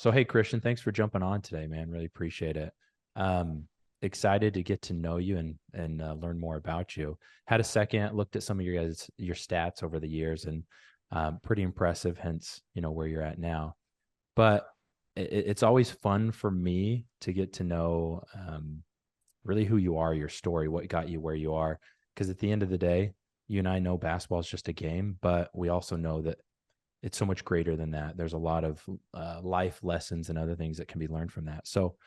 So, hey, Christian, thanks for jumping on today, man. Really appreciate it. Excited to get to know you and learn more about you. Had a second, looked at some of your stats over the years, and pretty impressive. Hence, where you're at now. But it's always fun for me to get to know really who you are, your story, what got you where you are. Because at the end of the day, you and I know basketball is just a game, but we also know that it's so much greater than that. There's a lot of life lessons and other things that can be learned from that. So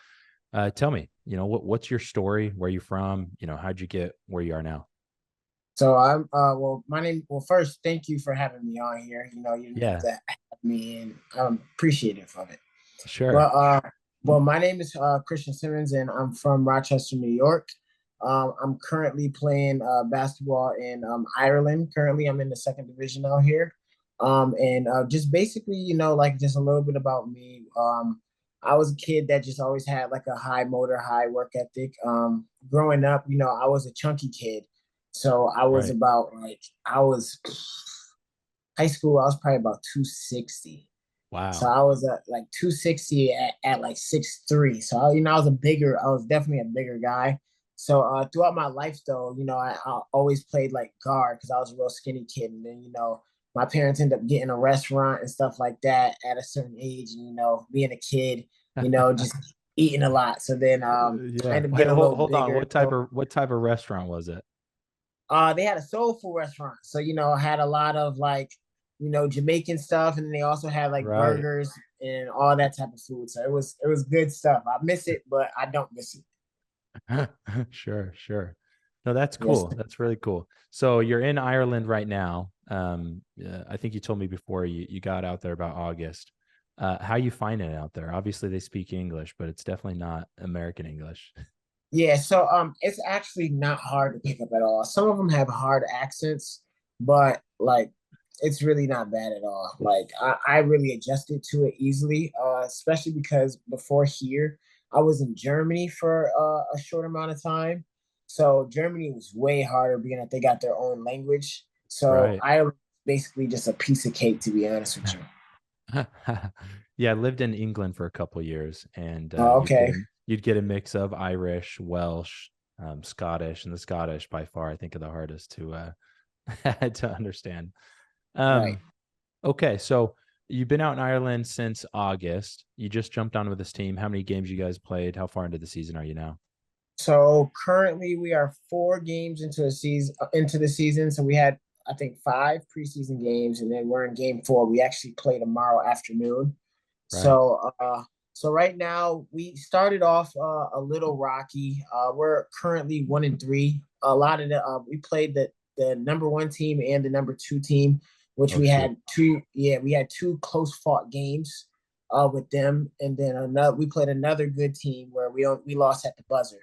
tell me, what's your story? Where you from? How'd you get where you are now? So I'm well my name well first thank you for having me on here. You didn't have Yeah, to have me and I'm appreciative of it. sure. But my name is Christian Simmons and I'm from Rochester, New York. I'm currently playing basketball in Ireland. Currently I'm in the second division out here. And just basically, like just a little bit about me. I was a kid that just always had like a high motor, high work ethic. Growing up, I was a chunky kid. So I was Right. about like I was high school. I was probably about 260. So Wow. I was at like 260 at like 6'3". So I was I was definitely a bigger guy. So throughout my life though, I always played like guard because I was a real skinny kid. And then, my parents ended up getting a restaurant and stuff like that at a certain age. And, being a kid, just eating a lot. So then I Yeah. ended up Hey, getting a little hold on. bigger. What type of restaurant was it? They had a soul food restaurant. So, had a lot of like, Jamaican stuff, and then they also had like Right. burgers and all that type of food. So it was good stuff. I miss it, but I don't miss it. Sure, sure. No, that's Yes. cool. That's really cool. So you're in Ireland right now. I think you told me before you got out there about August. How you finding it out there? Obviously, they speak English, but it's definitely not American English. Yeah, so it's actually not hard to pick up at all. Some of them have hard accents, but like it's really not bad at all. Like I really adjusted to it easily, especially because before here, I was in Germany for a short amount of time. So Germany was way harder being that they got their own language. So Right. I basically just a piece of cake, to be honest with you. Yeah, I lived in England for a couple years, and Oh, you'd get okay. a mix of Irish, Welsh, Scottish, and the Scottish by far I think are the hardest to to understand. Right. Um, okay, so you've been out in Ireland since August. You just jumped on with this team. How many games you guys played? How far into the season are you now? So currently we are 4 games into the season. So we had I think 5 preseason games, and then we're in game 4. We actually play tomorrow afternoon. Right. So right now we started off a little rocky. We're currently 1-3. A lot of we played the number 1 team and the number 2 team, which Oh shoot. we had two close fought games with them, and then we played another good team where we lost at the buzzer.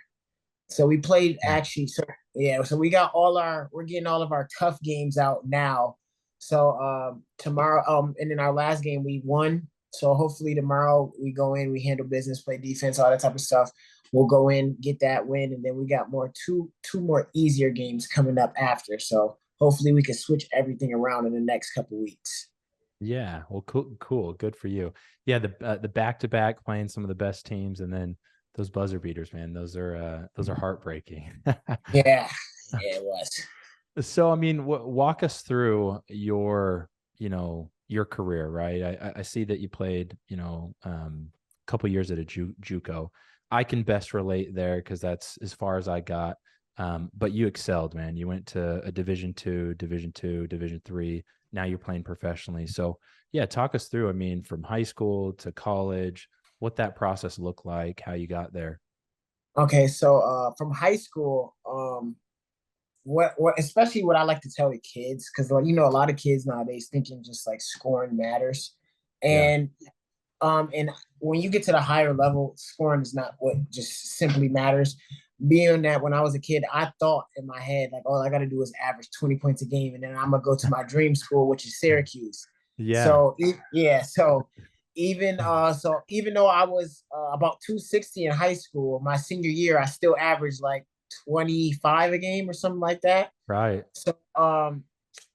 So we played Mm. actually. So yeah, so we're getting all of our tough games out now. So tomorrow, and in our last game we won. So hopefully tomorrow we go in, we handle business, play defense, all that type of stuff. We'll go in, get that win, and then we got two more easier games coming up after. So hopefully we can switch everything around in the next couple weeks. Yeah. Well, cool. Cool. Good for you. Yeah. The back to back playing some of the best teams, and then those buzzer beaters, man. Those are heartbreaking. Yeah, yeah, it was. So, I mean, walk us through your career, right? I see that you played, a couple years at a JUCO. I can best relate there because that's as far as I got. But you excelled, man. You went to a Division two, Division 3. Now you're playing professionally. So, yeah, talk us through. I mean, from high school to college, what that process looked like, how you got there. Okay, so from high school, what especially what I like to tell the kids, because like a lot of kids nowadays thinking just like scoring matters, Yeah. and and when you get to the higher level, scoring is not what just simply matters. Being that when I was a kid, I thought in my head like all I got to do is average 20 points a game, and then I'm gonna go to my dream school, which is Syracuse. Yeah. So even though I was about 260 in high school, my senior year I still averaged like 25 a game or something like that. Right. So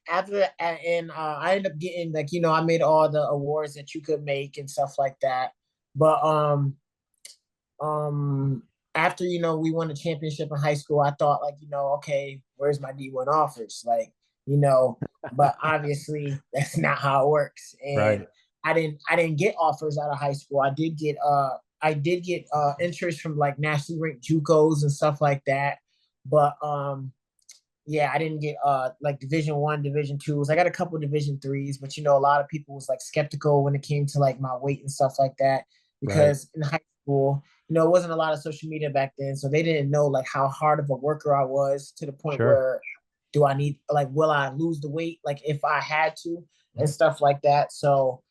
after that, and I ended up getting like I made all the awards that you could make and stuff like that. But um after we won the championship in high school, I thought like, okay, where's my D1 offers? Like, but obviously that's not how it works. And Right. I didn't get offers out of high school. I did get interest from like nationally ranked JUCOs and stuff like that. But yeah, I didn't get like Division 1, Division 2s. I got a couple Division 3s, but a lot of people was like skeptical when it came to like my weight and stuff like that. Right. Because in high school, it wasn't a lot of social media back then. So they didn't know like how hard of a worker I was, to the point Sure. where do I need like will I lose the weight like if I had to, and stuff like that. So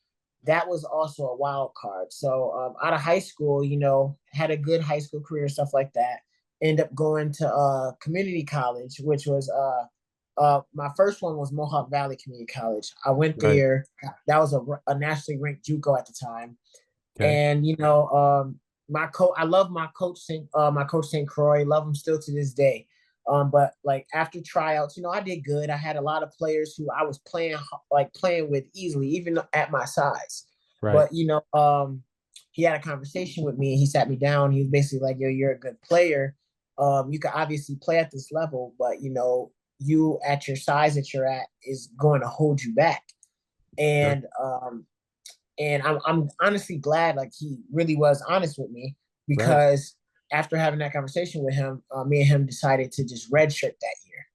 that was also a wild card. So out of high school, had a good high school career, stuff like that. End up going to community college, which was my first one was Mohawk Valley Community College. I went Right. there. That was a nationally ranked JUCO at the time. Okay. And my coach, I love my coach St. Croix, love him still to this day. But like after tryouts, I did good. I had a lot of players who I was playing with easily, even at my size. Right. But he had a conversation with me and he sat me down. He was basically like, "Yo, you're a good player. You can obviously play at this level, but you at your size that you're at is going to hold you back." Sure. And I'm honestly glad like he really was honest with me, Right. because after having that conversation with him, me and him decided to just redshirt that year.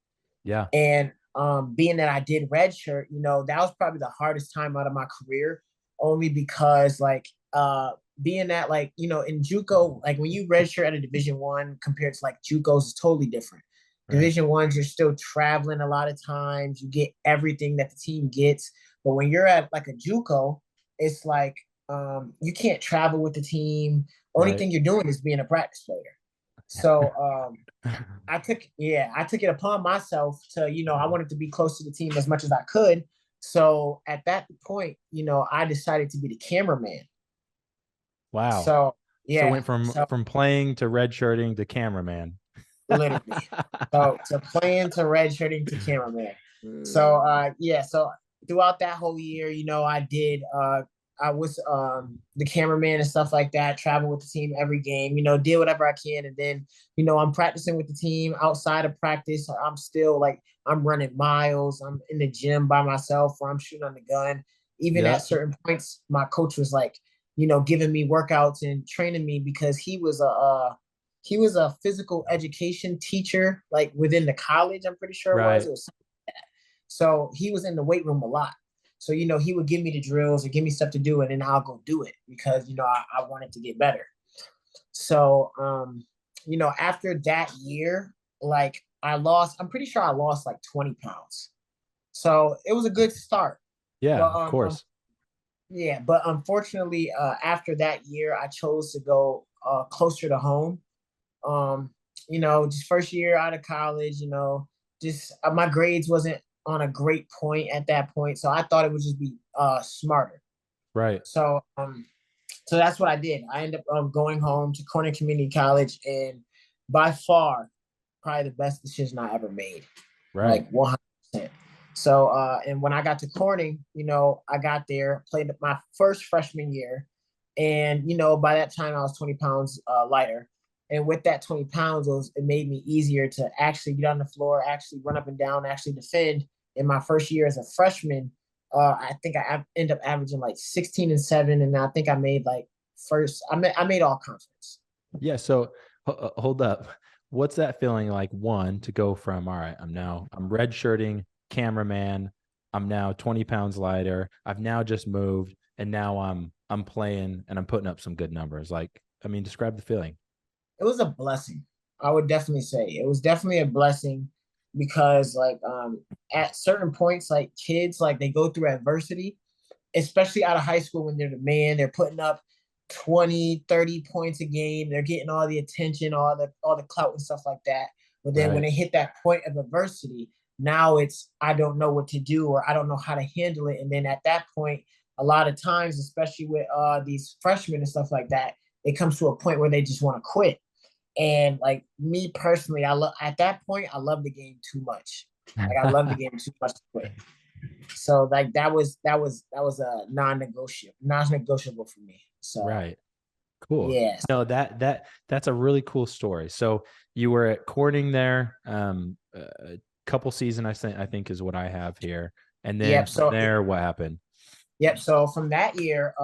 Yeah. And being that I did redshirt, that was probably the hardest time out of my career, only because like being that like in JUCO, like when you redshirt at a Division 1 compared to like JUCOs is totally different. Right. Division 1s, you're still traveling a lot of times. You get everything that the team gets, but when you're at like a JUCO, it's like you can't travel with the team. Only Right. thing you're doing is being a practice player. So I took it upon myself to, I wanted to be close to the team as much as I could. So at that point, I decided to be the cameraman. Wow. So So yeah, went from so playing to redshirting to cameraman. literally, so to playing to redshirting to cameraman. So yeah, so throughout that whole year, I was the cameraman and stuff like that, traveling with the team every game, did whatever I can. And then, I'm practicing with the team outside of practice. I'm still like, I'm running miles. I'm in the gym by myself or I'm shooting on the gun. Even Yeah. at certain points, my coach was like, giving me workouts and training me, because he was a physical education teacher, like within the college. I'm pretty sure it was. Right. It was so he was in the weight room a lot. So, he would give me the drills or give me stuff to do, and then I'll go do it because, I wanted to get better. So, after that year, like I'm pretty sure I lost like 20 pounds. So it was a good start. Yeah, But of course. yeah, but unfortunately, after that year, I chose to go closer to home. Um, just first year out of college, just my grades wasn't on a great point at that point, so I thought it would just be smarter. Right. So that's what I did. I ended up going home to Corning Community College, and by far, probably the best decision I ever made, Right. like 100%. So, and when I got to Corning, I got there, played my first freshman year, and by that time I was 20 pounds lighter. And with that 20 pounds, it made me easier to actually get on the floor, actually run up and down, actually defend. In my first year as a freshman, I think I end up averaging like 16 and 7, and I think I made like I made all conference. Yeah. So hold up. What's that feeling like? One, to go from, all right, I'm redshirting cameraman. I'm now 20 pounds lighter. I've now just moved and now I'm playing and I'm putting up some good numbers. Like, I mean, describe the feeling. It was a blessing. I would definitely say it was definitely a blessing, because like at certain points, like kids, like they go through adversity, especially out of high school, when they're the man, they're putting up 20, 30 points a game, they're getting all the attention, all the clout and stuff like that. But then when Right. they hit that point of adversity, now it's I don't know what to do, or I don't know how to handle it. And then at that point, a lot of times, especially with these freshmen and stuff like that, it comes to a point where they just want to quit. And like me personally, I love at that point, I love the game too much. Like I love the game too much to quit. So like that was a non-negotiable for me. So Right. Cool. Yes. No, that's a really cool story. So you were at Corning there, a couple season, I think is what I have here. And then Yep. from there, what happened? Yep. So from that year,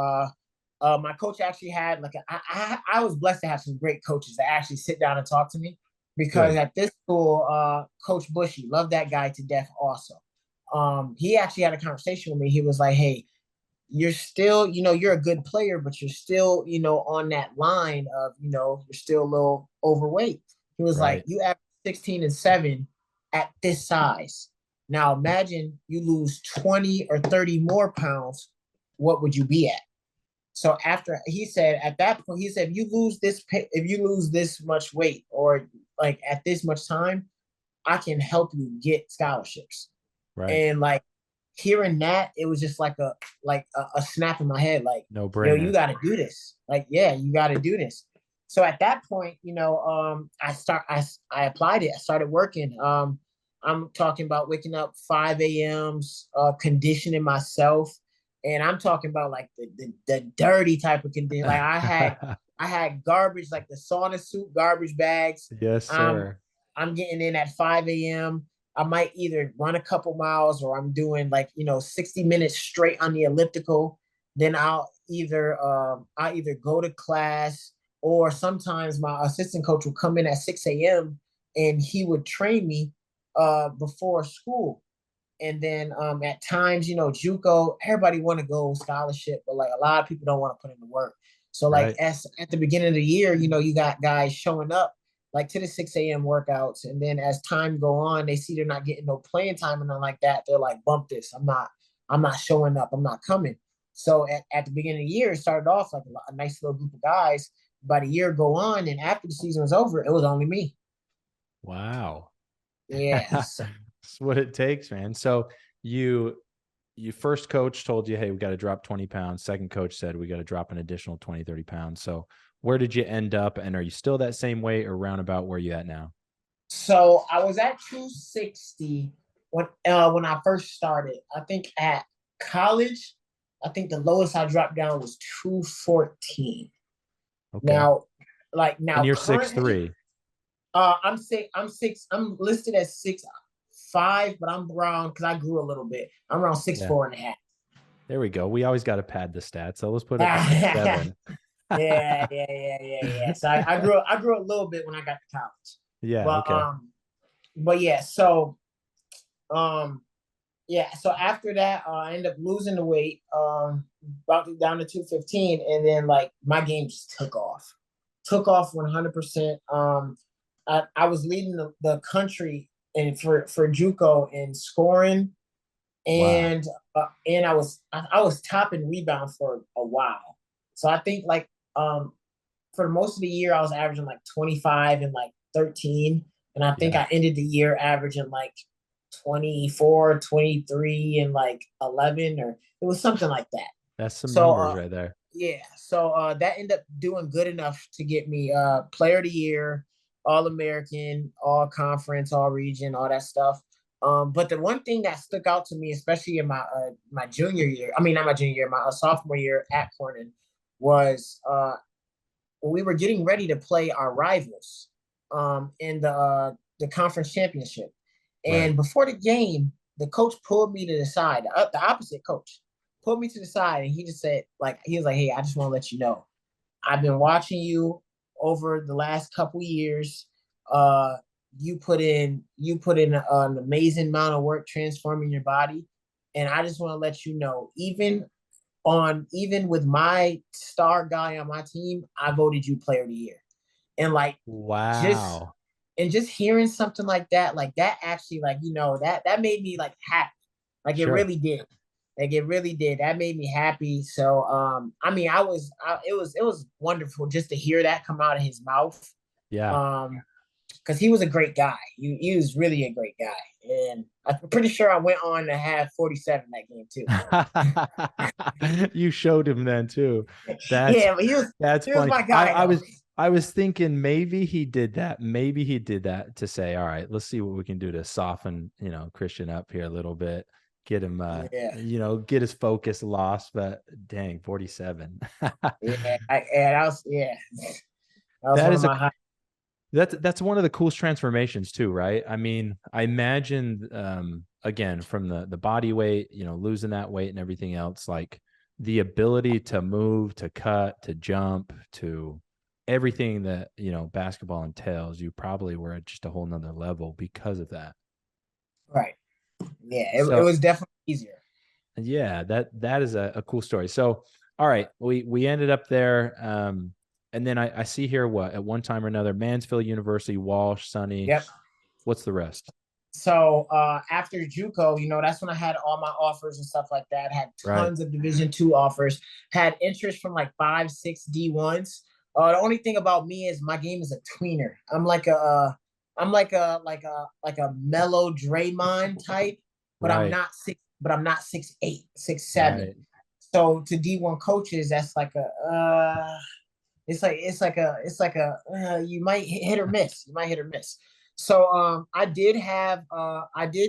my coach actually had like I was blessed to have some great coaches that actually sit down and talk to me because Good. at this school, Coach Bushy, loved that guy to death. Also, he actually had a conversation with me. He was like, "Hey, you're still, you're a good player, but you're still, on that line of, you're still a little overweight." He was like, Right. "You average 16 and 7 at this size. Now imagine you lose 20 or 30 more pounds. What would you be at?" So after he said at that point, he said, if you lose this much weight or like at this much time, I can help you get scholarships. Right. And like hearing that, it was just like a snap in my head, like, No yo, you brainer. got to do this. Like, yeah, you got to do this. So at that point, I applied it. I started working. I'm talking about waking up 5 a.m.s, conditioning myself, and I'm talking about like the dirty type of condition. Like I had garbage, like the sauna suit garbage bags. Yes, Um, sir. I'm getting in at 5 a.m. I might either run a couple miles or I'm doing like 60 minutes straight on the elliptical. Then I'll either go to class, or sometimes my assistant coach will come in at 6 a.m. and he would train me before school. And then at times, JUCO, everybody want to go scholarship, but like a lot of people don't want to put in the work. So like Right. as at the beginning of the year, you got guys showing up like to the 6 a.m. workouts. And then as time go on, they see they're not getting no playing time and nothing like that. They're like, bump this. I'm not showing up. I'm not coming. So at the beginning of the year, it started off like a nice little group of guys. By the year go on, and after the season was over, it was only me. Wow. Yeah. That's what it takes, man. So you first coach told you, hey, we got to drop 20 pounds. Second coach said we got to drop an additional 20, 30 pounds. So where did you end up? And are you still that same weight or roundabout where you at now? So I was at 260 when I first started. I think at college, I think the lowest I dropped down was 214. Okay. Now, And you're six currently, three. I'm listed as 6'5", but I'm around because I grew a little bit. I'm around six Yeah. four and a half. There we go. We always got to pad the stats. So let's put it to six Yeah, seven. yeah. So I grew a little bit when I got to college, Yeah. but Okay. yeah. So um yeah, so after that, I ended up losing the weight, about down to 215, and then like my game just took off 100%. I was leading the country and for JUCO in scoring, Wow. and I was top in rebound for a while. So I think like for most of the year I was averaging like 25 and like 13, and I think Yeah. I ended the year averaging like 24, 23, and like 11, or it was something like that. That's some So numbers right there. yeah, so that ended up doing good enough to get me player of the year, all American, all conference, all region, all that stuff. But the one thing that stuck out to me, especially in my junior year, I mean not my junior year, my sophomore year at Cornell, was when we were getting ready to play our rivals in the conference championship. Right. And before the game, the coach pulled me to the side, the opposite coach pulled me to the side, and he just said, like, he was like, "Hey, I just want to let you know, I've been watching you over the last couple years. Uh, you put in an amazing amount of work transforming your body, and I just want to let you know, even with my star guy on my team, I voted you player of the year." And like just Wow. just hearing something like that actually, like, that made me like happy. Like it Sure. really did. Like it really did. That made me happy. So I mean it was wonderful just to hear that come out of his mouth. Yeah. Um because he was a great guy. He was really a great guy. And I'm pretty sure I went on to have 47 that game too. You showed him then too. That's Yeah, but he was that's he was funny. my I, guy I though. was I was thinking maybe he did that. Maybe he did that to say, all right, let's see what we can do to soften, Christian up here a little bit. get him, Yeah, get his focus lost. But dang, 47. yeah, that was That one of is a my high. that's one of the coolest transformations too, right? I mean, I imagine again from the body weight, losing that weight and everything else, like the ability to move, to cut, to jump, to everything that basketball entails. You probably were at just a whole nother level because of that. Right. Yeah, it So was definitely easier. yeah, that is a cool story. So all right, we ended up there. And then I see here what at one time or another, Mansfield University, Walsh, Sunny. Yep. What's the rest? So after JUCO, that's when I had all my offers and stuff like that. Had Right. tons of Division II offers. Had interest from like 5, 6 D1s. The only thing about me is my game is a tweener. I'm like a mellow Draymond type, but I'm Right. not 6'8", 6'7". Right. So to D1 coaches, that's like you might hit or miss. You might hit or miss. So I did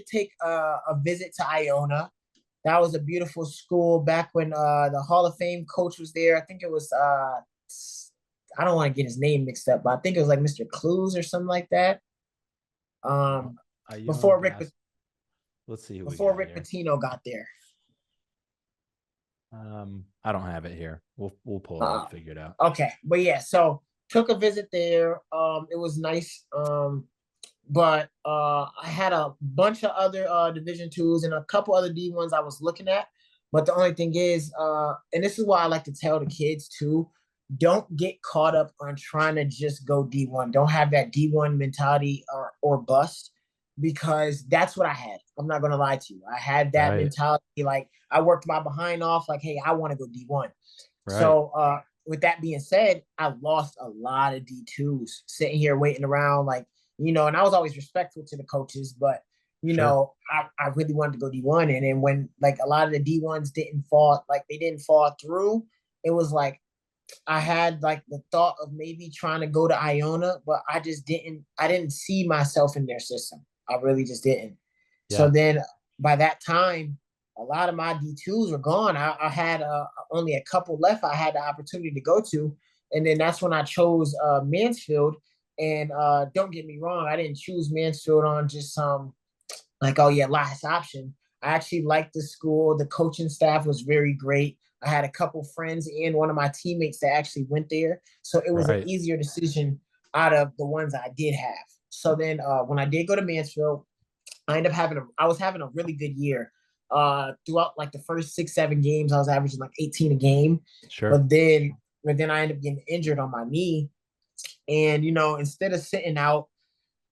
take a visit to Iona. That was a beautiful school back when the Hall of Fame coach was there. I think it was I don't want to get his name mixed up, but I think it was like Mr. Clues or something like that. Um Iona before Rick Gas. Let's see who we before got Rick here. Pitino got there. I don't have it here. We'll pull it Uh, up, figure it out. okay, but yeah, so took a visit there. It was nice. But I had a bunch of other Division IIs and a couple other D1s I was looking at. But the only thing is, and this is why I like to tell the kids too, don't get caught up on trying to just go D1. Don't have that D1 mentality or bust, because that's what I had. I'm not gonna lie to you. I had that Right. mentality. Like I worked my behind off. Like, hey, I want to go D1. Right. So with that being said, I lost a lot of D2s sitting here waiting around, and I was always respectful to the coaches, but Sure. I really wanted to go D1. And then when like a lot of the D1s didn't fall through, it was like I had like the thought of maybe trying to go to Iona, but I didn't see myself in their system. I really just didn't. So Yeah. then by that time, a lot of my D2s were gone. I had only a couple left I had the opportunity to go to. And then that's when I chose Mansfield. And don't get me wrong, I didn't choose Mansfield on just like, oh yeah, last option. I actually liked the school. The coaching staff was very great. I had a couple friends and one of my teammates that actually went there. So it was an Right. easier decision out of the ones I did have. So then when I did go to Mansfield, I was having a really good year. Throughout like the first 6, 7 games, I was averaging like 18 a game. Sure. But then I ended up getting injured on my knee. And instead of sitting out,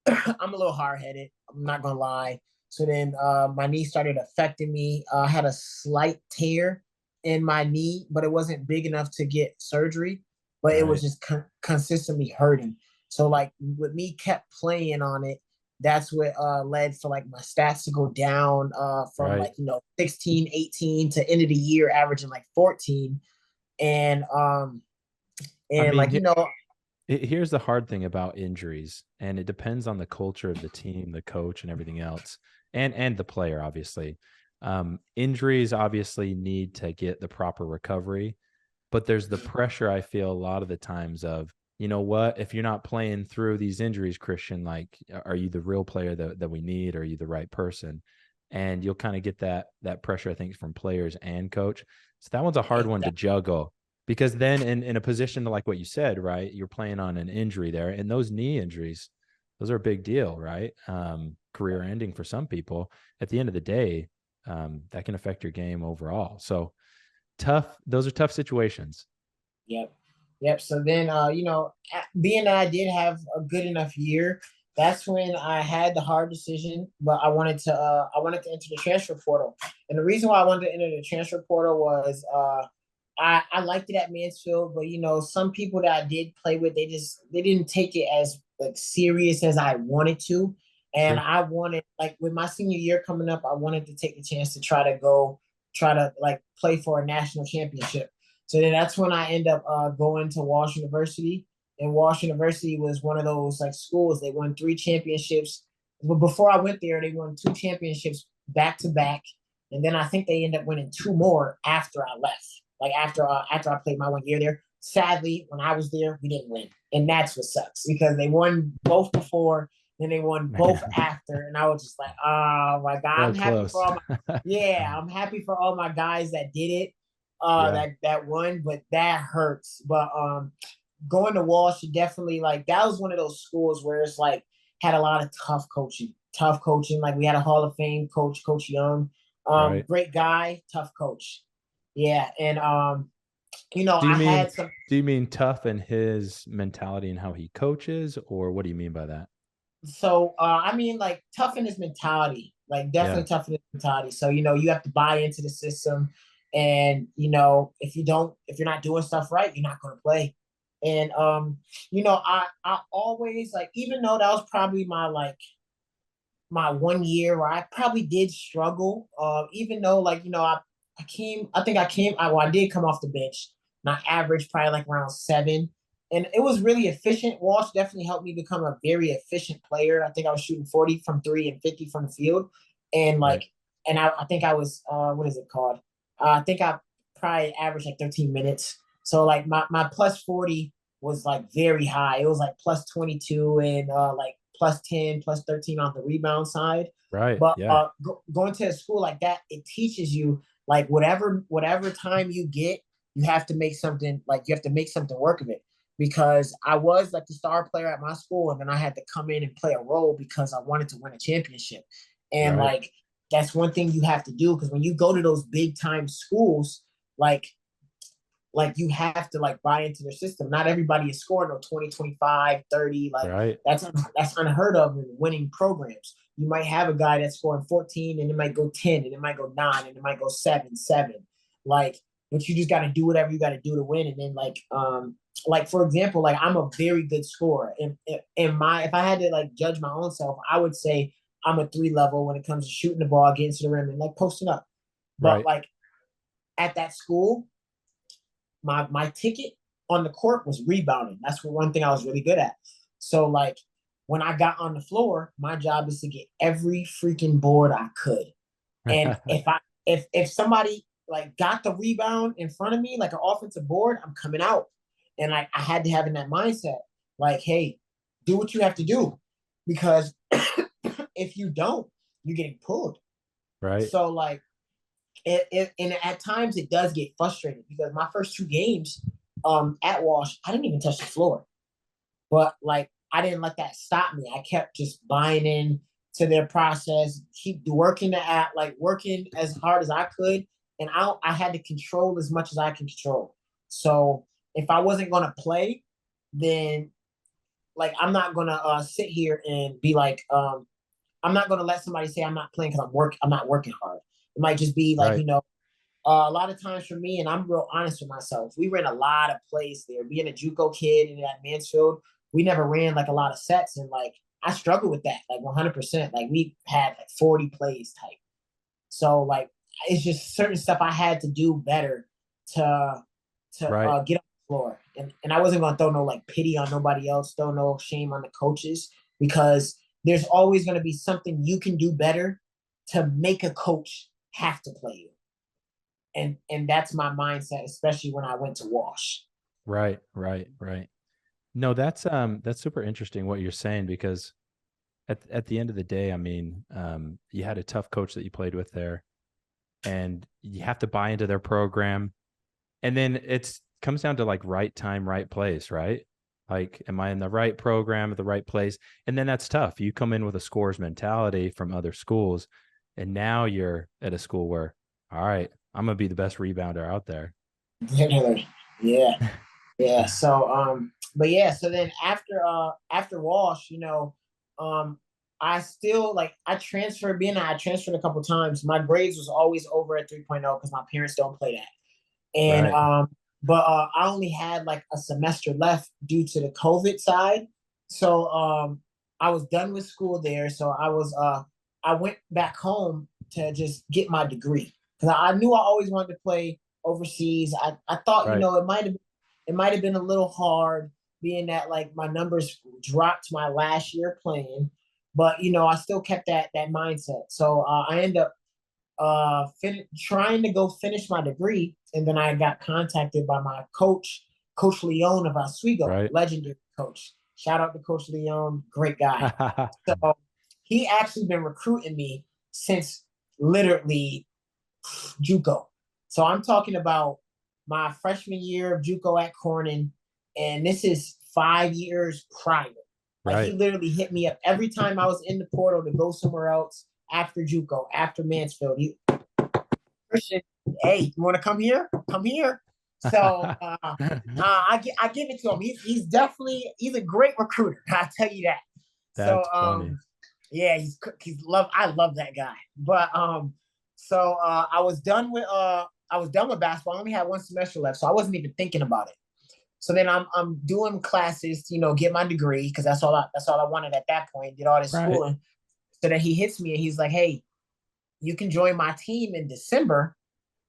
I'm a little hard headed. I'm not gonna lie. So then my knee started affecting me. I had a slight tear in my knee, but it wasn't big enough to get surgery. But it was Right. just consistently hurting. So like with me kept playing on it, that's what led for like my stats to go down from Right. like 16, 18 to end of the year averaging like 14. And I and mean, like here's the hard thing about injuries, and it depends on the culture of the team, the coach, and everything else, and the player, obviously. Injuries obviously need to get the proper recovery, but there's the pressure I feel a lot of the times of, you know what, if you're not playing through these injuries, Christian, like, are you the real player that we need? Are you the right person? And you'll kind of get that pressure, I think, from players and coach. So that one's a hard one to juggle, because then in a position like what you said, right, you're playing on an injury there, and those knee injuries, those are a big deal, right? Career ending for some people. At the end of the day, that can affect your game overall. So tough. Those are tough situations. Yep. Yep. So then, being that I did have a good enough year, that's when I had the hard decision. But I wanted to enter the transfer portal, and the reason why I wanted to enter the transfer portal was I liked it at Mansfield, but some people that I did play with, they didn't take it as like serious as I wanted to, and Sure. I wanted, like, with my senior year coming up, I wanted to take the chance to try to like play for a national championship. So then that's when I end up going to Walsh University. And Walsh University was one of those like schools. They won 3 championships. But before I went there, they won 2 championships back to back. And then I think they ended up winning 2 more after I left. Like after I played my 1 year there. Sadly, when I was there, we didn't win. And that's what sucks because they won both before, then they won both Man, after. And I was just like, oh my God. so I'm happy for close. all I'm happy for all my guys that did it, Yeah, that won, but that hurts. But going to Walsh, definitely like that was one of those schools where it's like had a lot of tough coaching. Like we had a Hall of Fame coach, Coach Young, right. great guy, tough coach. Yeah, and Do you I mean had some. do you mean tough in his mentality and how he coaches, or what do you mean by that? So I mean, like tough in his mentality, like Yeah, definitely tough in his mentality. So you have to buy into the system, and if you're not doing stuff right, you're not going to play. And I always like, even though that was probably my 1 year where I probably did struggle. Even though I did come off the bench. My average probably like around 7. And it was really efficient. Walsh definitely helped me become a very efficient player. I think I was shooting 40 from three and 50 from the field. And right. I think I was, what is it called? I think I probably averaged like 13 minutes. So like my plus 40 was like very high. It was like plus 22 and like plus 10, plus 13 on the rebound side. Right. But Yeah. going to a school like that, it teaches you like whatever time you get, you have to make something work of it. Because I was like the star player at my school, and then I had to come in and play a role because I wanted to win a championship. And Right. like that's one thing you have to do because when you go to those big time schools, like you have to like buy into their system. Not everybody is scoring no 20, 25, 30. Like Right. that's unheard of in winning programs. You might have a guy that's scoring 14 and it might go 10 and it might go 9 and it might go 7, 7. Like, but you just got to do whatever you got to do to win. And then like for example, like I'm a very good scorer. If I had to like judge my own self, I would say I'm a 3 level when it comes to shooting the ball, getting to the rim and like posting up. But Right. like at that school, my ticket on the court was rebounding. That's one thing I was really good at. So like when I got on the floor, my job is to get every freaking board I could. And if somebody like got the rebound in front of me, like an offensive board, I'm coming out. And I had to have in that mindset, like, hey, do what you have to do. Because if you don't, you're getting pulled. Right. So like and at times it does get frustrating because my first 2 games at Walsh, I didn't even touch the floor. But like I didn't let that stop me. I kept just buying in to their process, keep working as hard as I could. And I had to control as much as I can control. So if I wasn't gonna play, then like I'm not gonna sit here and be like, I'm not gonna let somebody say I'm not playing because I'm not working hard. It might just be like, Right. a lot of times for me, and I'm real honest with myself, we ran a lot of plays there. Being a JUCO kid in that Mansfield, we never ran like a lot of sets, and like I struggle with that, like 100%. Like we had like 40 plays type. So like it's just certain stuff I had to do better to Right. get on the floor, and I wasn't gonna throw no like pity on nobody else, throw no shame on the coaches because there's always gonna be something you can do better to make a coach have to play you and that's my mindset, especially when I went to Walsh. Right. Right. Right. No, that's super interesting what you're saying because at the end of the day, I mean, you had a tough coach that you played with there, and you have to buy into their program, and then it's comes down to like right time, right place, right? Like, am I in the right program at the right place? And then that's tough. You come in with a scores mentality from other schools, and now you're at a school where, all right, I'm gonna be the best rebounder out there. Literally. Yeah. Yeah. So but yeah, so then after Walsh, I still like I transferred a couple times. My grades was always over at 3.0 because my parents don't play that. And Right. but I only had like a semester left due to the COVID side. So I was done with school there. So I went back home to just get my degree. Because I knew I always wanted to play overseas. I thought, Right. it might have been a little hard being that like my numbers dropped my last year playing. But I still kept that mindset. So I ended up trying to go finish my degree, and then I got contacted by my coach, Coach Leone of Oswego, Right. legendary coach. Shout out to Coach Leone, great guy. So he actually been recruiting me since literally JUCO. So I'm talking about my freshman year of JUCO at Corning, and this is 5 years prior. Like he Right. literally hit me up every time I was in the portal to go somewhere else after JUCO, after Mansfield. Christian, hey, you want to come here? Come here. So I give it to him. He's definitely he's a great recruiter. I tell you that. So That's funny. yeah, he's love. I love that guy. But so I was done with basketball. I only had one semester left, so I wasn't even thinking about it. So then I'm doing classes, get my degree because that's all I wanted at that point. Did all this Right. schooling. So then he hits me and he's like, "Hey, you can join my team in December.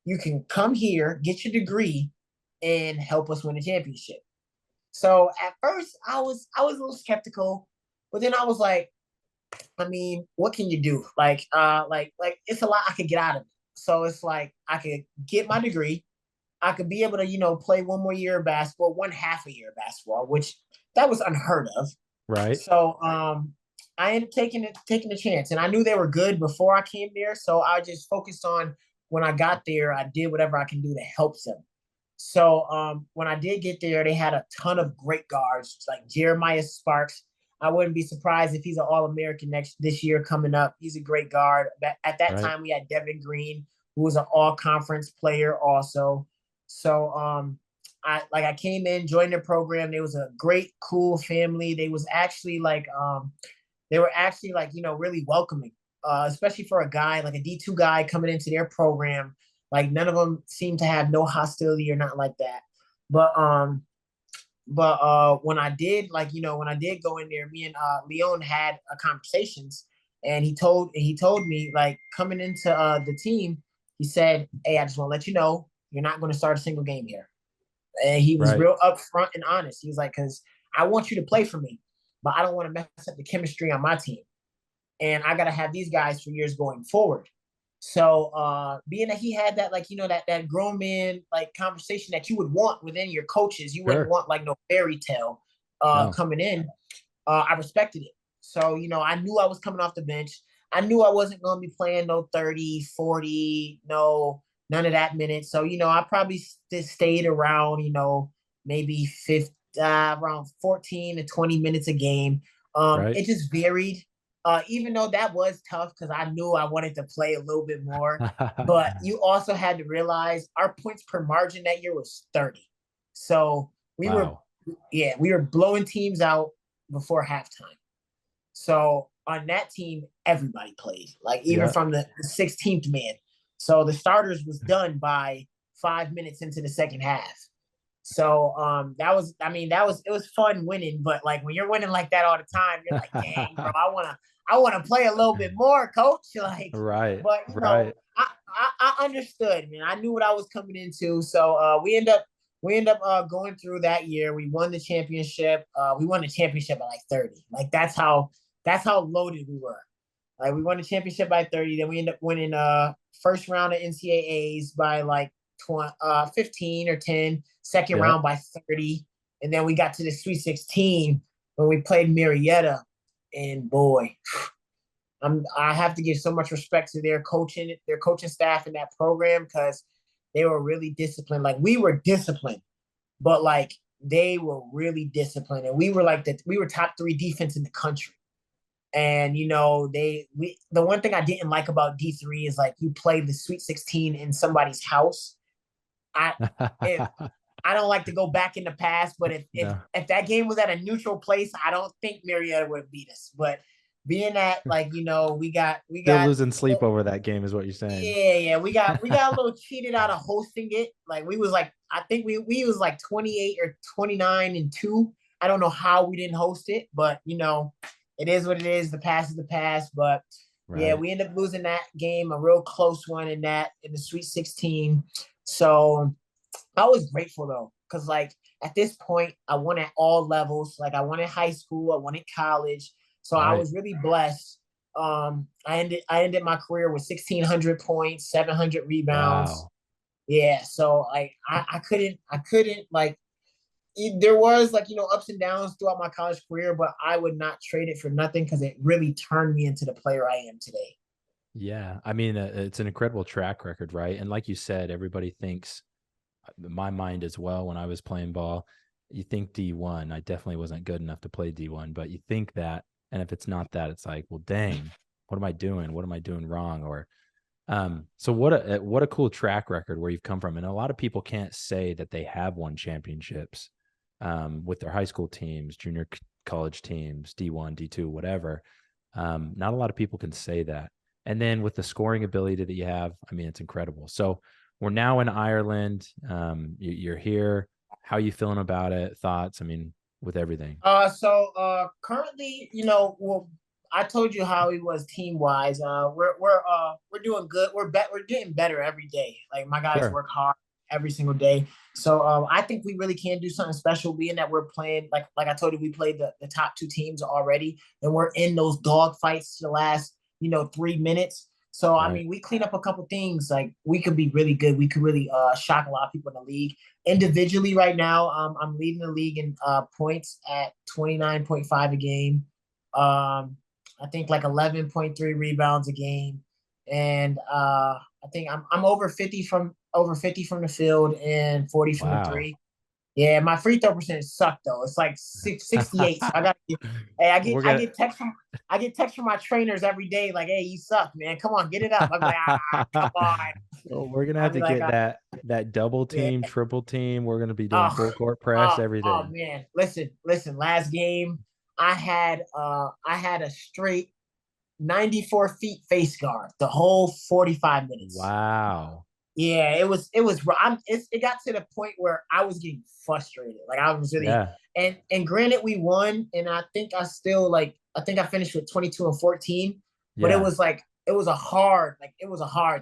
You can come here, get your degree, and help us win a championship." So at first I was a little skeptical, but then I was like, I mean, what can you do? Like it's a lot I could get out of it. So it's like I could get my degree, I could be able to, play one more year of basketball, one half a year of basketball, which that was unheard of. Right. So I ended up taking a chance, and I knew they were good before I came there. So I just focused on when I got there, I did whatever I can do to help them. So when I did get there, they had a ton of great guards like Jeremiah Sparks. I wouldn't be surprised if he's an All-American this year coming up. He's a great guard. At that Right. time, we had Devin Green, who was an All-Conference player also. So I came in, joined their program. There was a great, cool family. They were actually like really welcoming, especially for a guy like a D2 guy coming into their program. Like none of them seemed to have no hostility or nothing like that. But when I did when I did go in there, me and Leon had conversations, and he told me like coming into the team, he said, "Hey, I just want to let you know you're not going to start a single game here." And he was Right. real upfront and honest. He was like, "Because I want you to play for me, but I don't want to mess up the chemistry on my team, and I got to have these guys for years going forward." So being that he had that that grown man like conversation that you would want within your coaches, you wouldn't Sure. want like no fairy tale No. coming in. I respected it. So I knew I was coming off the bench. I knew I wasn't going to be playing no 30, 40, no none of that minutes. So I probably stayed around maybe 50, around 14 to 20 minutes a game. Right. It just varied. Even though that was tough because I knew I wanted to play a little bit more, but you also had to realize our points per margin that year was 30. So Wow. we were blowing teams out before halftime. So on that team, everybody played, like even Yeah. from the 16th man. So the starters was done by 5 minutes into the second half. So it was fun winning, but like when you're winning like that all the time, you're like, dang, bro, I wanna play a little bit more, coach. Like, Right. but Right. I understood, man. I knew what I was coming into. So we end up going through that year. We won the championship. We won the championship by like 30. Like that's how loaded we were. Like we won the championship by 30. Then we ended up winning first round of NCAAs by like 15 or 10, second Yep. round by 30. And then we got to the Sweet 16 when we played Marietta. And boy, I have to give so much respect to their coaching staff in that program because they were really disciplined. Like we were disciplined, but like they were really disciplined, and we were top three defense in the country. And the one thing I didn't like about D3 is like you play the Sweet 16 in somebody's house. I if I don't like to go back in the past, but if if No. if that game was at a neutral place, I don't think Marietta would have beat us. But being that we Still got losing sleep over that game is what you're saying. yeah, we got a little cheated out of hosting it. Like we was like I think we was like 28 or 29-2. I don't know how we didn't host it, but it is what it is. The past is the past. But yeah, Right. we ended up losing that game, a real close one in the Sweet 16. So I was grateful though, because like at this point, I won at all levels. Like I won in high school, I won in college. So I Right. was really blessed. I ended my career with 1,600 points, 700 rebounds. Wow. Yeah, so like I couldn't like there was like ups and downs throughout my college career, but I would not trade it for nothing because it really turned me into the player I am today. Yeah. I mean, it's an incredible track record, right? And like you said, everybody thinks, my mind as well, when I was playing ball, you think D1. I definitely wasn't good enough to play D1, but you think that. And if it's not that, it's like, well, dang, what am I doing? What am I doing wrong? Or, so what a cool track record where you've come from. And a lot of people can't say that they have won championships, with their high school teams, junior college teams, D1, D2, whatever. Not a lot of people can say that. And then with the scoring ability that you have, I mean, it's incredible. So we're now in Ireland. You're here. How are you feeling about it? Thoughts? I mean, with everything. Currently, well, I told you how he was team wise. We're doing good. We're getting better every day. Like my guys Sure. work hard every single day. So I think we really can do something special, being that we're playing like I told you, we played the top two teams already, and we're in those dog fights to the last 3 minutes. So I Right. mean, we clean up a couple things. Like we could be really good. We could really shock a lot of people in the league. Individually, right now, I'm leading the league in points at 29.5 a game. I think like 11.3 rebounds a game, and I think I'm over 50 from the field and 40 from the Wow. three. Yeah, my free throw percentage sucked though. It's like 68. So I got to hey, I get We're I gonna get text from I get text from my trainers every day like, "Hey, you suck, man. Come on, get it up." I'm like, come on." Well, we're gonna I'll have be to like, get that double yeah. team, triple team. We're gonna be doing Oh, full court press, oh everything. man. Listen. Last game, I had a straight 94 feet face guard the whole 45 minutes. Wow. Yeah, it got to the point where I was getting frustrated. Like I was really Yeah. and granted we won, and I think I finished with 22 and 14, but Yeah. it was a hard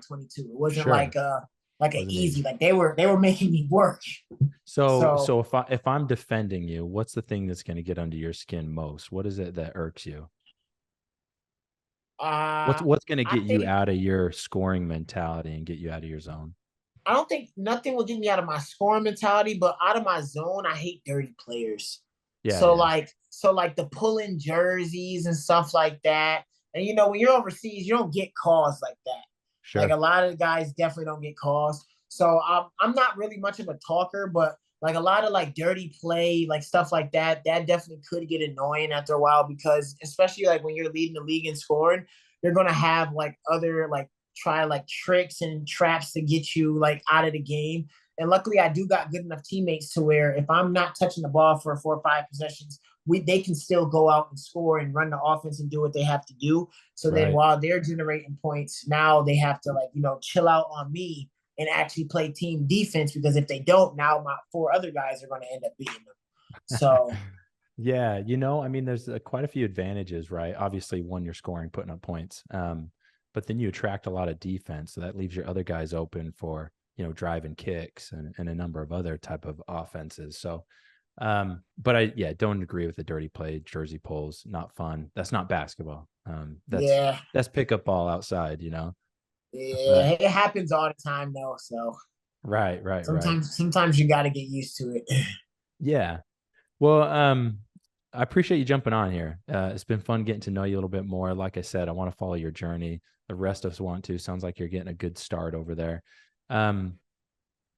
22. It wasn't Sure. like an Wasn't easy. easy. Like they were making me work. So So so if I'm defending you, what's the thing that's gonna get under your skin most? What is it that irks you? What's uh what's gonna I get you think out of your scoring mentality and get you out of your zone? I don't think nothing will get me out of my scoring mentality, but out of my zone, I hate dirty players. Yeah, So yeah. like the pulling jerseys and stuff like that. And when you're overseas, you don't get calls like that. Like a Sure. lot of the guys definitely don't get calls. So I'm not really much of a talker, but like a lot of like dirty play, like stuff like that definitely could get annoying after a while, because especially like when you're leading the league in scoring, you're gonna have like other like try like tricks and traps to get you like out of the game. And luckily, I do got good enough teammates to where if I'm not touching the ball for 4 or 5 possessions, they can still go out and score and run the offense and do what they have to do. So then Right. while they're generating points, now they have to like chill out on me and actually play team defense, because if they don't, now my four other guys are going to end up beating them. So Yeah, I mean, there's quite a few advantages, right? Obviously, one, you're scoring, putting up points, but then you attract a lot of defense, so that leaves your other guys open for driving kicks and a number of other type of offenses. So, but I yeah don't agree with the dirty play, jersey pulls, not fun. That's not basketball. yeah, That's pickup ball outside, yeah, but it happens all the time though. So right, right, right. sometimes you got to get used to it. Yeah. Well, I appreciate you jumping on here. It's been fun getting to know you a little bit more. Like I said, I want to follow your journey. The rest of us want to. Sounds like you're getting a good start over there. Um,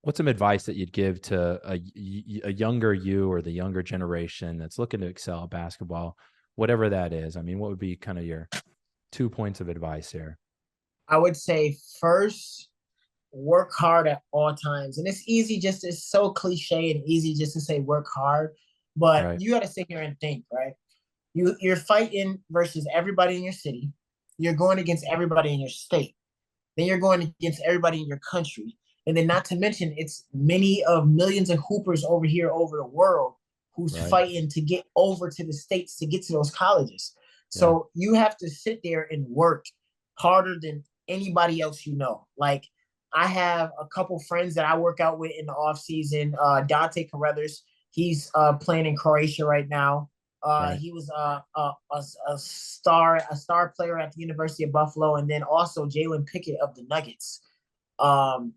what's some advice that you'd give to a younger you or the younger generation that's looking to excel at basketball, whatever that is? I mean, what would be kind of your 2 points of advice here? I would say first, work hard at all times. And it's so cliche and easy just to say work hard, but Right. you got to sit here and think, right? You're fighting versus everybody in your city. You're going against everybody in your state. Then you're going against everybody in your country. And then not to mention, it's many of millions of hoopers over here over the world who's Right. fighting to get over to the states to get to those colleges. Yeah. So you have to sit there and work harder than anybody else you know. Like I have a couple friends that I work out with in the off season. Dante Carruthers, he's playing in Croatia right now. Right. He was a star player at the University of Buffalo, and then also Jalen Pickett of the Nuggets. Um,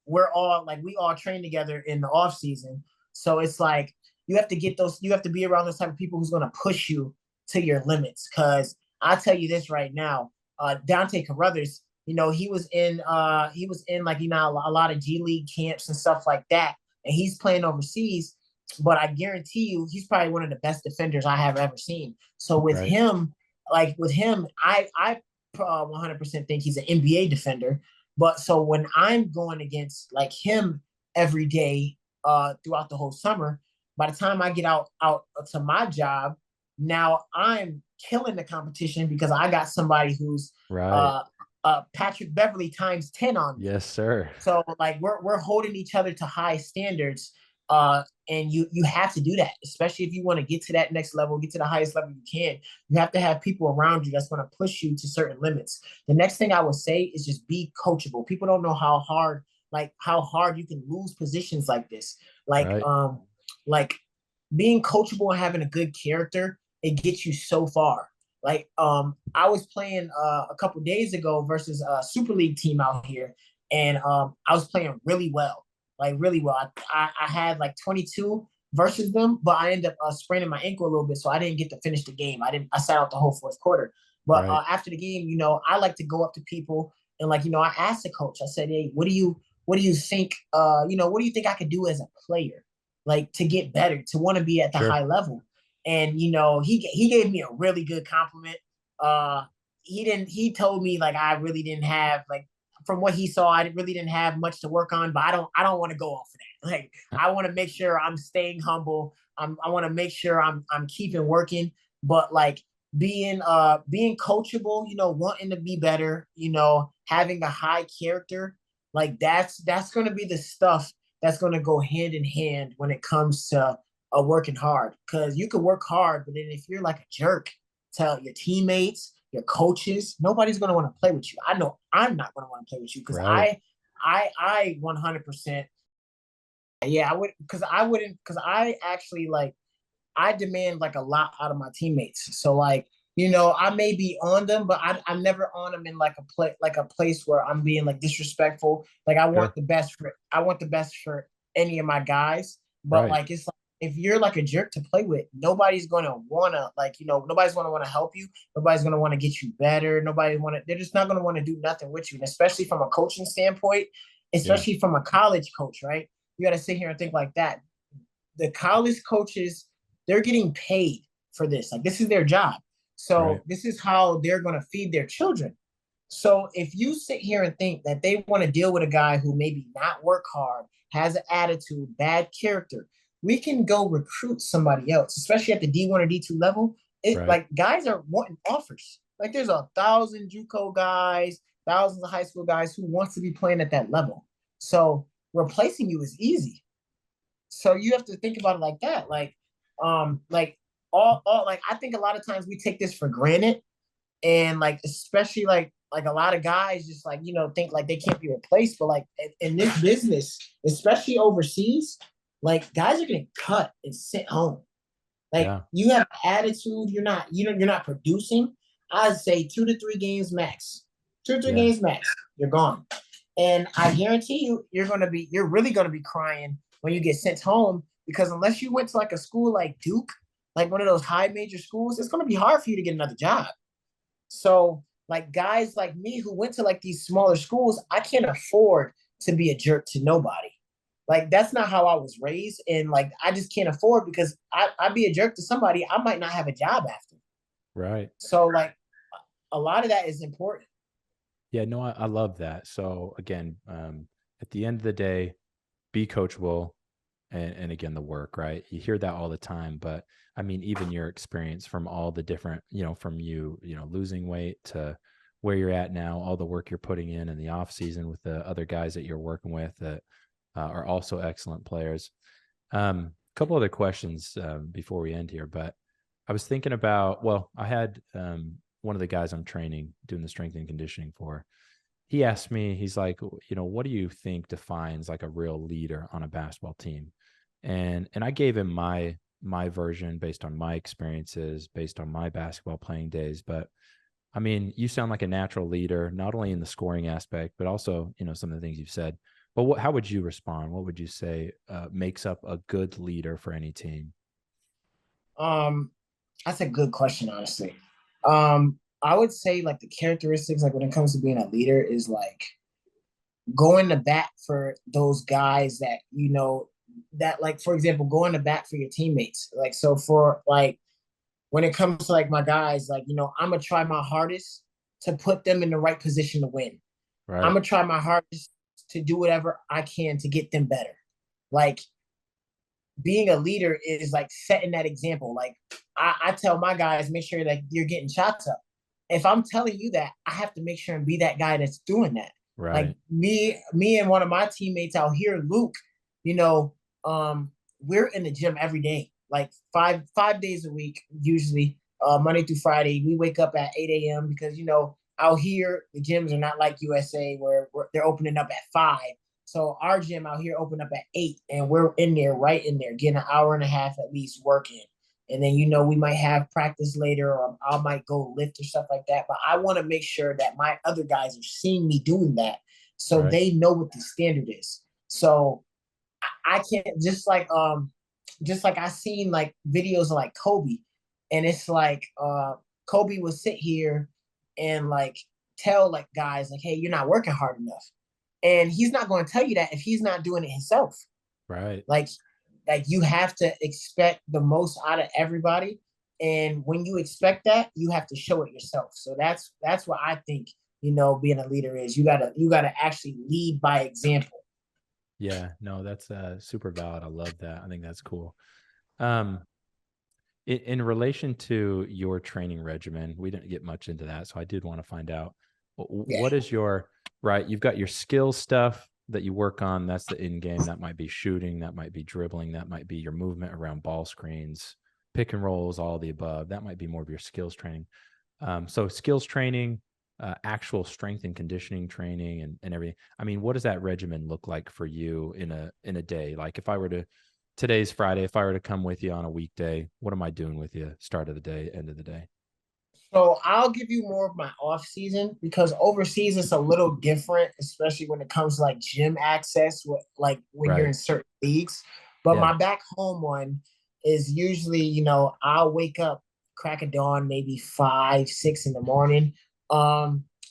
we're all like we all train together in the off season, so it's like you have to get those. You have to be around those type of people who's going to push you to your limits. Because I tell you this right now, Dante Carruthers, he was in like a lot of G League camps and stuff like that, and he's playing overseas. But I guarantee you, he's probably one of the best defenders I have ever seen. So Right. with him, I 100% think he's an NBA defender. But so when I'm going against like him every day throughout the whole summer, by the time I get out to my job, now I'm killing the competition because I got somebody who's Right. uh, Patrick Beverly times 10 on me. Yes, sir. So like we're holding each other to high standards, and you have to do that, especially if you want to get to that next level, get to the highest level you can. You have to have people around you that's going to push you to certain limits. The next thing I would say is just be coachable. People don't know how hard you can lose positions like this. Like Right. like being coachable and having a good character, it gets you so far. Like I was playing a couple days ago versus a super league team out here, and I was playing really well, like really well. I had like 22 versus them, but I ended up spraining my ankle a little bit, so I didn't get to finish the game. I sat out the whole fourth quarter. But Right. after the game, I like to go up to people and like I asked the coach. I said, "Hey, what do you think? What do you think I could do as a player, like to get better, to want to be at the Sure. high level?" And he gave me a really good compliment. Uh, he told me like I really didn't have like from what he saw, I really didn't have much to work on, but I don't want to go off of that. Like I want to make sure I'm staying humble. I want to make sure I'm keeping working, but like being coachable, wanting to be better, having a high character, like that's gonna be the stuff that's gonna go hand in hand when it comes to working hard. Because you can work hard, but then if you're like a jerk to your teammates, your coaches, nobody's gonna want to play with you. I know I'm not gonna want to play with you because Right. I 100%. Yeah, I would because I wouldn't because I actually like I demand like a lot out of my teammates. So like, I may be on them, but I'm never on them in like a place where I'm being like disrespectful. Like Sure. I want the best for any of my guys. But Right. like it's like if you're like a jerk to play with, nobody's gonna wanna like, nobody's gonna wanna help you. Nobody's gonna wanna get you better. They're just not gonna wanna do nothing with you. And especially from a coaching standpoint, Yeah. especially from a college coach, right? You gotta sit here and think like that. The college coaches, they're getting paid for this. Like this is their job. Right. So this is how they're going to feed their children. So if you sit here and think that they want to deal with a guy who maybe not work hard, has an attitude, bad character, we can go recruit somebody else, especially at the D1 or D2 level. It Right. like guys are wanting offers. Like there's 1,000 JUCO guys, thousands of high school guys who wants to be playing at that level. So replacing you is easy. So you have to think about it like that. Like all like I think a lot of times we take this for granted, and like especially like a lot of guys just like think like they can't be replaced. But like in this business, especially overseas, like guys are getting cut and sent home. Like Yeah. you have attitude, you're not producing. I'd say 2 to 3 games max. 2 to 3 Yeah. games max, you're gone. And I guarantee you, you're really gonna be crying when you get sent home because unless you went to like a school like Duke, like one of those high major schools, it's gonna be hard for you to get another job. So like guys like me who went to like these smaller schools, I can't afford to be a jerk to nobody. Like that's not how I was raised, and like I just can't afford because I'd be a jerk to somebody, I might not have a job after. Right. So like a lot of that is important. Yeah. No, I love that. So again, at the end of the day, be coachable, and again the work, right? You hear that all the time, but I mean even your experience from all the different, from losing weight to where you're at now, all the work you're putting in the off season with the other guys that you're working with that are also excellent players. A couple other questions before we end here, but I was thinking about, well, I had one of the guys I'm training doing the strength and conditioning for. He asked me, he's like, what do you think defines like a real leader on a basketball team? And I gave him my my version based on my experiences, based on my basketball playing days. But I mean, you sound like a natural leader, not only in the scoring aspect, but also, some of the things you've said. But how would you respond? What would you say makes up a good leader for any team? Um, that's a good question, honestly. I would say like the characteristics, like when it comes to being a leader, is like going to bat for those guys that that, like, for example, going to bat for your teammates. Like, so for like when it comes to like my guys, like, I'm gonna try my hardest to put them in the right position to win. I'm Right. gonna try my hardest to do whatever I can to get them better. Like, being a leader is like setting that example. Like, I tell my guys, make sure that you're getting shots up. If I'm telling you that, I have to make sure and be that guy that's doing that. Like, Right. me and one of my teammates out here, Luke, you know, we're in the gym every day, like five days a week, usually, Monday through Friday. We wake up at 8 a.m. because out here the gyms are not like USA where they're opening up at 5. So our gym out here opened up at 8, and we're in there, right in there, getting an hour and a half at least working. And then we might have practice later, or I might go lift or stuff like that. But I want to make sure that my other guys are seeing me doing that, so Right. they know what the standard is. So I can't, just like I seen like videos of like Kobe, and it's like Kobe would sit here and like tell like guys like, hey, you're not working hard enough. And he's not going to tell you that if he's not doing it himself. Right. Like, you have to expect the most out of everybody. And when you expect that, you have to show it yourself. So that's what I think, being a leader is. You gotta actually lead by example. Yeah. No, that's super valid. I love that. I think that's cool. Um, in relation to your training regimen, we didn't get much into that, so I did want to find out Yeah. what is your right. You've got your skill stuff that you work on. That's the in game. That might be shooting. That might be dribbling. That might be your movement around ball screens, pick and rolls, all the above. That might be more of your skills training. So skills training, actual strength and conditioning training, and everything. I mean, what does that regimen look like for you in a day? Like if I were to today's Friday, if I were to come with you on a weekday, what am I doing with you? Start of the day, end of the day. So I'll give you more of my off season, because overseas it's a little different, especially when it comes to like gym access, like when you're Right. in certain leagues. But Yeah. my back home one is usually, I'll wake up crack of dawn, maybe 5, 6 in the morning.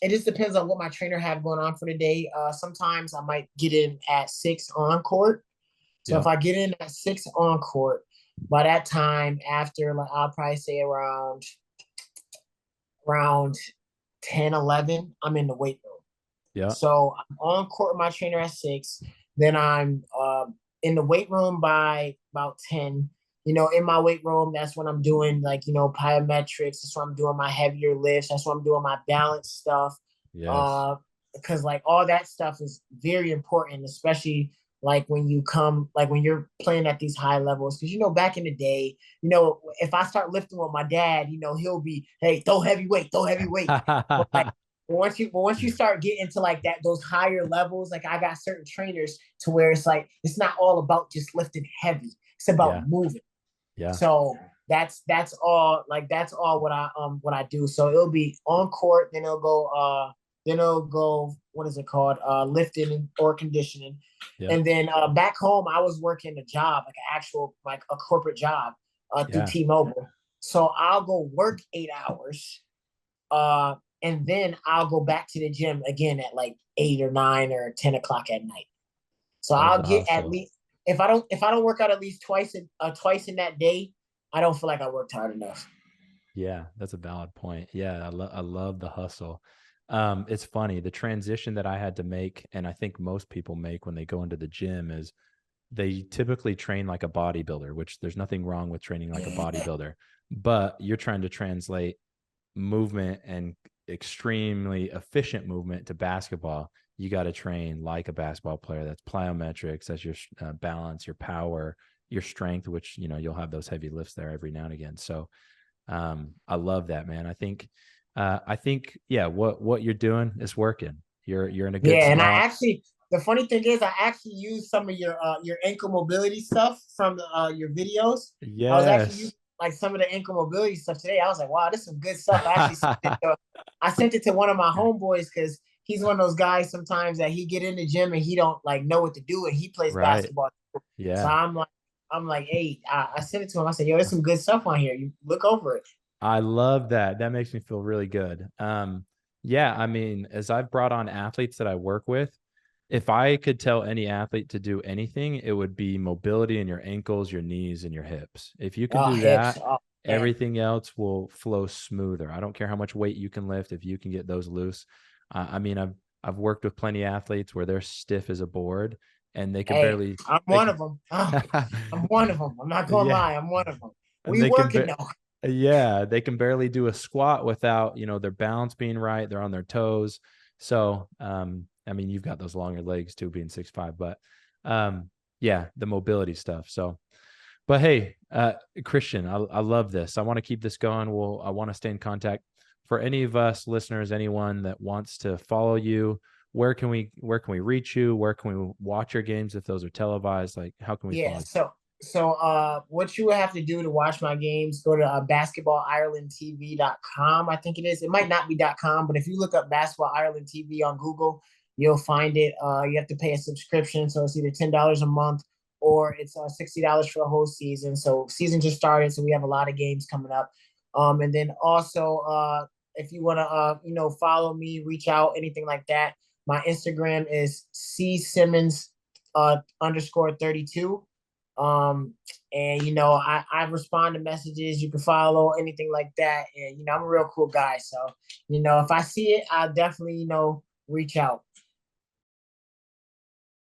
It just depends on what my trainer have going on for the day. Sometimes I might get in at 6 on court. So Yeah. if I get in at 6 on court, by that time, after, like, I'll probably say around 10, 11, I'm in the weight room. Yeah. So I'm on court with my trainer at 6. Then I'm in the weight room by about 10. In my weight room, that's when I'm doing, like, plyometrics. That's when I'm doing my heavier lifts. That's when I'm doing my balance stuff. Yes. Uh, because like all that stuff is very important, especially like when you're playing at these high levels. Because back in the day, if I start lifting with my dad, he'll be, hey, throw heavy weight, throw heavy weight. But like, once you start getting to like those higher levels, like I got certain trainers to where it's like it's not all about just lifting heavy. It's about Yeah. moving. Yeah. So that's all what I do. So it'll be on court, then it'll go what is it called? Lifting or conditioning. Yeah. And then back home I was working a job, like an actual, like a corporate job, through Yeah. T-Mobile. So I'll go work 8 hours, uh, and then I'll go back to the gym again at like 8 or 9 or 10 o'clock at night. So Love I'll the get at hustle. least, if I don't work out at least twice in that day, I don't feel like I worked hard enough. Yeah, that's a valid point. Yeah, I love the hustle. It's funny, the transition that I had to make, and I think most people make when they go into the gym is they typically train like a bodybuilder, which there's nothing wrong with training like a Yeah. bodybuilder, but you're trying to translate movement and extremely efficient movement to basketball. You got to train like a basketball player. That's plyometrics, that's your balance, your power, your strength, which you'll have those heavy lifts there every now and again. So I love that, man. I think, yeah, what you're doing is working. You're in a good Yeah, and I spot. actually, the funny thing is, I actually used some of your ankle mobility stuff from your videos. I was actually Yes. using like some of the ankle mobility stuff today. I was like, wow, this is some good stuff. I sent it to one of my homeboys because he's one of those guys sometimes that he get in the gym and he don't like know what to do and he plays Right. basketball. So Yeah. I'm like, hey, I sent it to him. I said, yo, there's some good stuff on here. You look over it. I love that. That makes me feel really good. Yeah, I mean, as I've brought on athletes that I work with, if I could tell any athlete to do anything, it would be mobility in your ankles, your knees, and your hips. If you can Oh, do hips. that, Oh, man. everything else will flow smoother. I don't care how much weight you can lift if you can get those loose. I mean, I've worked with plenty of athletes where they're stiff as a board and they can Hey, barely I'm they one can of them. Oh, I'm one of them. I'm not gonna yeah, lie. I'm one of them. and We they can working though. yeah, they can barely do a squat without, their balance being right. They're on their toes. So, I mean, you've got those longer legs too, being 6'5", but yeah, the mobility stuff. So, but hey, Christian, I love this. I want to keep this going. I want to stay in contact. For any of us listeners, anyone that wants to follow you, where can we reach you? Where can we watch your games if those are televised? Like, how can we Yeah. follow you? So what you would have to do to watch my games, go to basketballirelandtv.com. I think it is. It might not be .com, but if you look up Basketball Ireland TV on Google, you'll find it. You have to pay a subscription, so it's either $10 a month or it's $60 for the whole season. So season just started, so we have a lot of games coming up. And then also, if you want to, follow me, reach out, anything like that. My Instagram is C Simmons underscore 32. Um, and I respond to messages. You can follow anything like that. And I'm a real cool guy. So, if I see it, I'll definitely, reach out.